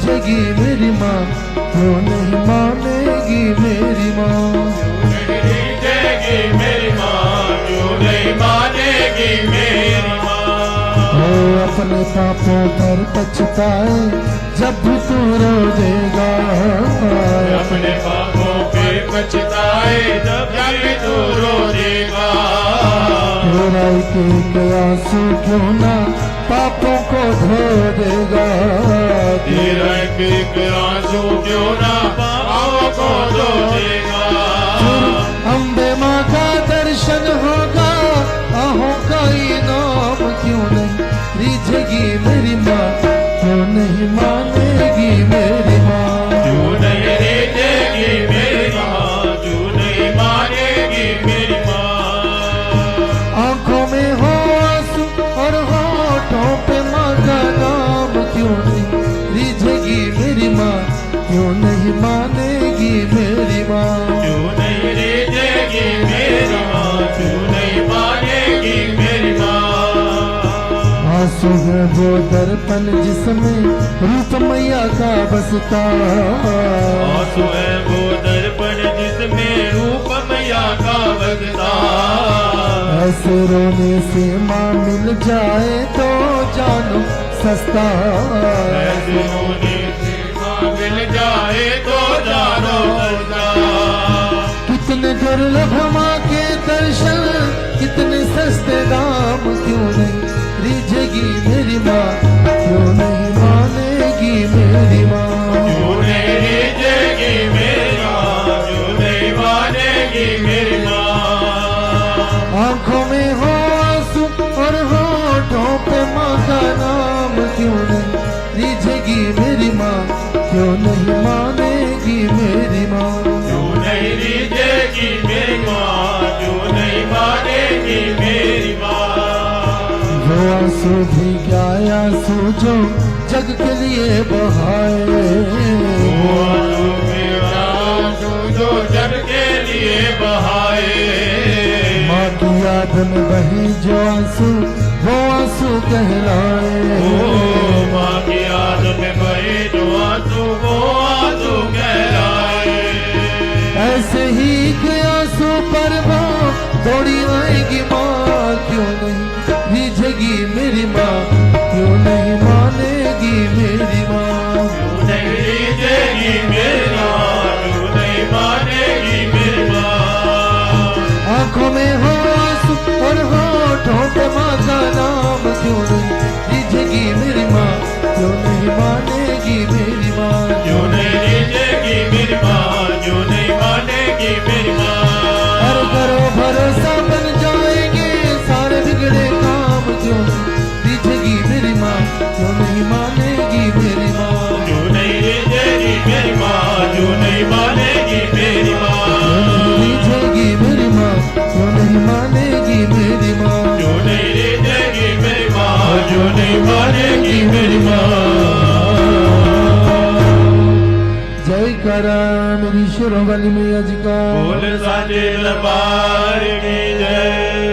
रिझेगी मेरी माँ, क्यों नहीं मानेगी मेरी माँ। रिझेगी मेरी माँ, क्यों नहीं मानेगी मेरी माँ। ओ अपने पापों पर पछताए जब भी तू रो देगा, अपने पापों पे पछताए जब भी तू रो देगा। तेरा एक आंसू क्यों ना पापों को धो देगा, तेरा एक आंसू क्यों ना पापों को धो देगा। अम्बे माँ का दर्शन होगा, आहों का इनाम क्यों नहीं रिझेगी मेरी माँ, क्यों नहीं मानेगी मेरी माँ। क्यों नहीं रिझेगी मेरी माँ, क्यों नहीं मानेगी मेरी माँ। आंखों में हो आंसू और होठों पे माँ का नाम, क्यों नहीं रिझेगी मेरी माँ, क्यों नहीं मानेगी मेरी माँ। क्यों नहीं रिझेगी मेरी माँ, क्यों नहीं मानेगी मेरी माँ। आंसू है वो दर्पण जिसमें रूप मैया का बसता, आंसू है वो दर्पण जिसमें रूप मैया का बसता। ऐसे रोने से माँ मिल जाए तो जानो सस्ता, ऐसे रोने से माँ मिल जाए तो जानो सस्ता। कितने दुर्लभ माँ के दर्शन, कितने सस्ते दाम, क्यों नहीं रिझेगी मेरी माँ, क्यों नहीं मानेगी मेरी माँ। क्यों नहीं रिझेगी मेरी माँ, क्यों नहीं मानेगी मेरी माँ। आंखों में हो आंसू और होठों पे माँ का नाम, क्यों नहीं रिझेगी मेरी माँ, क्यों नहीं मानेगी मेरी माँ। क्यों नहीं रिझेगी मेरी माँ, क्यों नहीं मानेगी मेरी माँ। वो आंसू भी क्या आंसू जो जग के लिए बहाए, वो आंसू मेरा आंसू जो जग के लिए बहाए। माँ की याद में बहे जो आंसू वो आंसू कहलाए। ओ माँ की याद में बहे जो आंसू वो आंसू कहलाए। ऐसे ही के आंसू पर वो दौड़ी आएगी माँ, क्यों नहीं रिझेगी मेरी माँ, क्यों नहीं मानेगी मेरी माँ। क्यों नहीं रिझेगी मेरी माँ, क्यों नहीं मानेगी मेरी माँ। आंखों में हो आंसू और होठों पे माँ का नाम, क्यों नहीं रिझेगी मेरी माँ, क्यों नहीं मानेगी मेरी माँ। क्यों नहीं रिझेगी मेरी माँ, क्यों नहीं मानेगी मेरी माँ। और करो भरोसा बन जाएंगे सारे बिगड़े काम, क्यों नहीं रिझेगी मेरी माँ, क्यों नहीं मानेगी मेरी माँ। क्यों नहीं रिझेगी मेरी माँ, क्यों नहीं मानेगी मेरी माँ। रिझेगी मेरी माँ, क्यों नहीं मानेगी मेरी माँ। क्यों नहीं रिझेगी मेरी माँ, क्यों नहीं मानेगी मेरी माँ। जय करा मेरी शुरू वाली मैया जी का। बोल साचे दरबार की जय।